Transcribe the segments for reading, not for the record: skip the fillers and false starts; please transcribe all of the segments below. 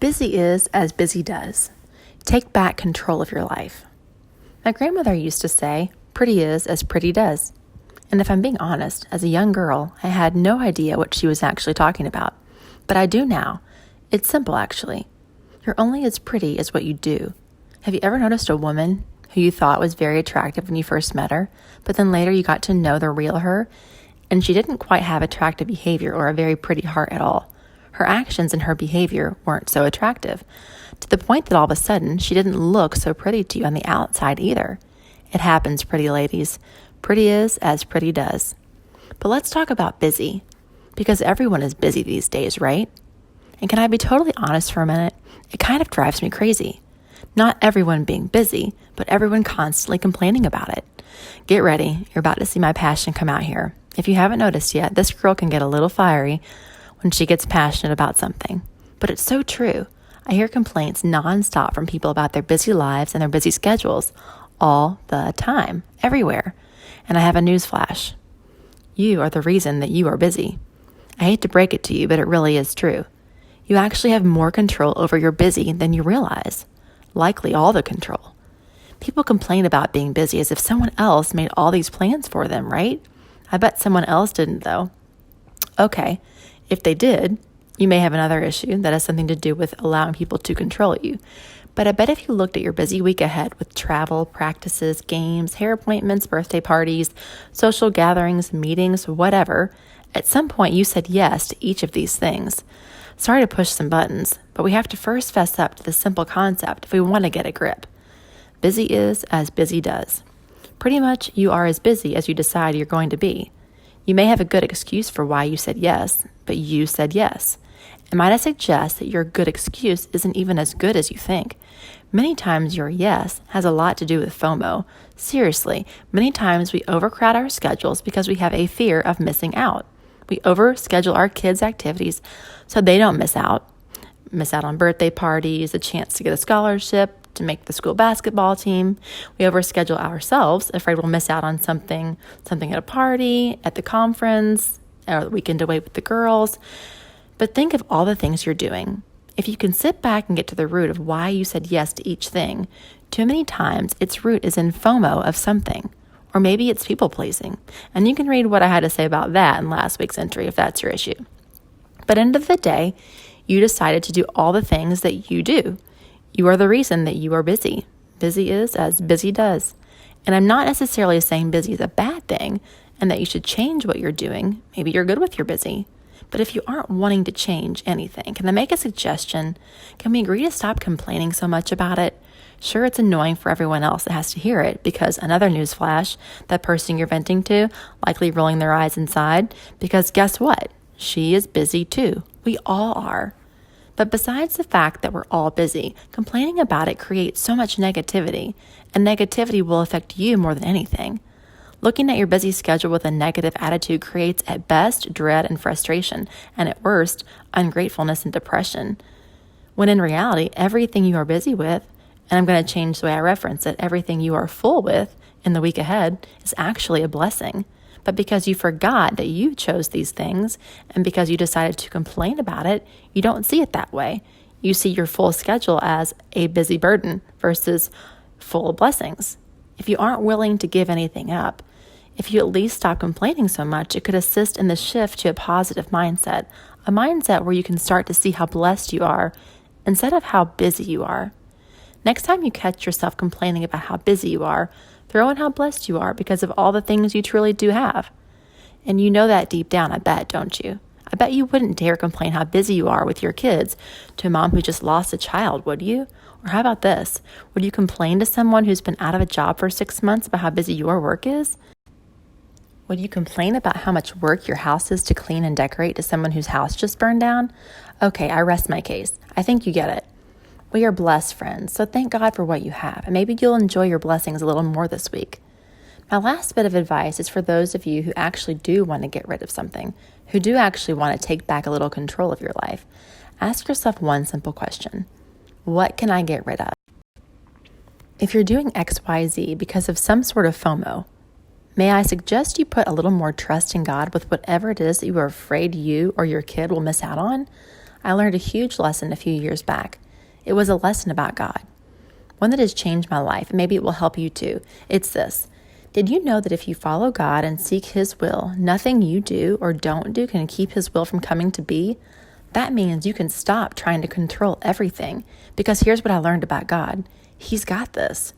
Busy is as busy does. Take back control of your life. My grandmother used to say, pretty is as pretty does. And if I'm being honest, as a young girl, I had no idea what she was actually talking about. But I do now. It's simple, actually. You're only as pretty as what you do. Have you ever noticed a woman who you thought was very attractive when you first met her, but then later you got to know the real her, and she didn't quite have attractive behavior or a very pretty heart at all? Her actions and her behavior weren't so attractive, to the point that all of a sudden she didn't look so pretty to you on the outside either. It happens, pretty ladies. Pretty is as pretty does. But let's talk about busy, because everyone is busy these days, right? And can I be totally honest for a minute? It kind of drives me crazy. Not everyone being busy, but everyone constantly complaining about it. Get ready, you're about to see my passion come out here. If you haven't noticed yet, this girl can get a little fiery when she gets passionate about something. But it's so true. I hear complaints nonstop from people about their busy lives and their busy schedules all the time, everywhere. And I have a news flash. You are the reason that you are busy. I hate to break it to you, but it really is true. You actually have more control over your busy than you realize. Likely all the control. People complain about being busy as if someone else made all these plans for them, right? I bet someone else didn't, though. Okay, if they did, you may have another issue that has something to do with allowing people to control you. But I bet if you looked at your busy week ahead with travel, practices, games, hair appointments, birthday parties, social gatherings, meetings, whatever, at some point you said yes to each of these things. Sorry to push some buttons, but we have to first fess up to the simple concept if we want to get a grip. Busy is as busy does. Pretty much you are as busy as you decide you're going to be. You may have a good excuse for why you said yes, but you said yes. And might I suggest that your good excuse isn't even as good as you think. Many times your yes has a lot to do with FOMO. Seriously, many times we overcrowd our schedules because we have a fear of missing out. We overschedule our kids' activities so they don't miss out on birthday parties, a chance to get a scholarship, to make the school basketball team. We overschedule ourselves, afraid we'll miss out on something at a party, at the conference, or the weekend away with the girls. But think of all the things you're doing. If you can sit back and get to the root of why you said yes to each thing, too many times its root is in FOMO of something. Or maybe it's people pleasing. And you can read what I had to say about that in last week's entry if that's your issue. But end of the day, you decided to do all the things that you do. You are the reason that you are busy. Busy is as busy does. And I'm not necessarily saying busy is a bad thing and that you should change what you're doing. Maybe you're good with your busy. But if you aren't wanting to change anything, can I make a suggestion? Can we agree to stop complaining so much about it? Sure, it's annoying for everyone else that has to hear it because another newsflash, that person you're venting to, likely rolling their eyes inside, because guess what? She is busy too. We all are. But besides the fact that we're all busy, complaining about it creates so much negativity, and negativity will affect you more than anything. Looking at your busy schedule with a negative attitude creates at best dread and frustration, and at worst, ungratefulness and depression. When in reality, everything you are busy with, and I'm going to change the way I reference it, everything you are full with in the week ahead is actually a blessing. But because you forgot that you chose these things, and because you decided to complain about it, you don't see it that way. You see your full schedule as a busy burden versus full of blessings. If you aren't willing to give anything up, if you at least stop complaining so much, it could assist in the shift to a positive mindset, a mindset where you can start to see how blessed you are instead of how busy you are. Next time you catch yourself complaining about how busy you are, throw in how blessed you are because of all the things you truly do have. And you know that deep down, I bet, don't you? I bet you wouldn't dare complain how busy you are with your kids to a mom who just lost a child, would you? Or how about this? Would you complain to someone who's been out of a job for 6 months about how busy your work is? Would you complain about how much work your house is to clean and decorate to someone whose house just burned down? Okay, I rest my case. I think you get it. We are blessed, friends, so thank God for what you have, and maybe you'll enjoy your blessings a little more this week. My last bit of advice is for those of you who actually do want to get rid of something, who do actually want to take back a little control of your life. Ask yourself one simple question. What can I get rid of? If you're doing XYZ because of some sort of FOMO, may I suggest you put a little more trust in God with whatever it is that you are afraid you or your kid will miss out on? I learned a huge lesson a few years back. It was a lesson about God, one that has changed my life, and maybe it will help you too. It's this. Did you know that if you follow God and seek His will, nothing you do or don't do can keep His will from coming to be? That means you can stop trying to control everything, because here's what I learned about God. He's got this.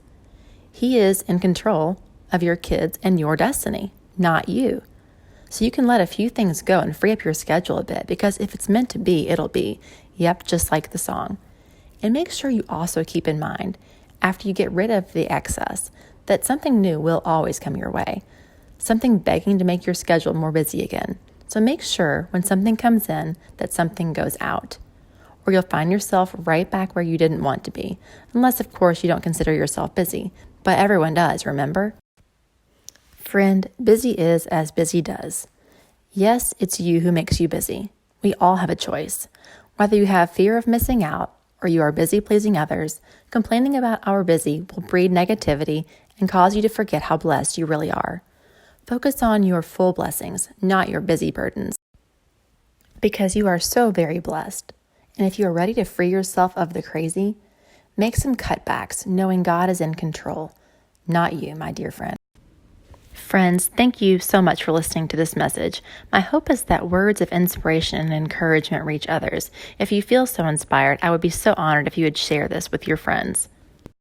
He is in control of your kids and your destiny, not you. So you can let a few things go and free up your schedule a bit, because if it's meant to be, it'll be. Yep, just like the song. And make sure you also keep in mind, after you get rid of the excess, that something new will always come your way. Something begging to make your schedule more busy again. So make sure when something comes in that something goes out, or you'll find yourself right back where you didn't want to be, unless of course you don't consider yourself busy, but everyone does, remember? Friend, busy is as busy does. Yes, it's you who makes you busy. We all have a choice. Whether you have fear of missing out or you are busy pleasing others, complaining about our busy will breed negativity and cause you to forget how blessed you really are. Focus on your full blessings, not your busy burdens, because you are so very blessed. And if you are ready to free yourself of the crazy, make some cutbacks, knowing God is in control, not you, my dear friend. Friends, thank you so much for listening to this message. My hope is that words of inspiration and encouragement reach others. If you feel so inspired, I would be so honored if you would share this with your friends.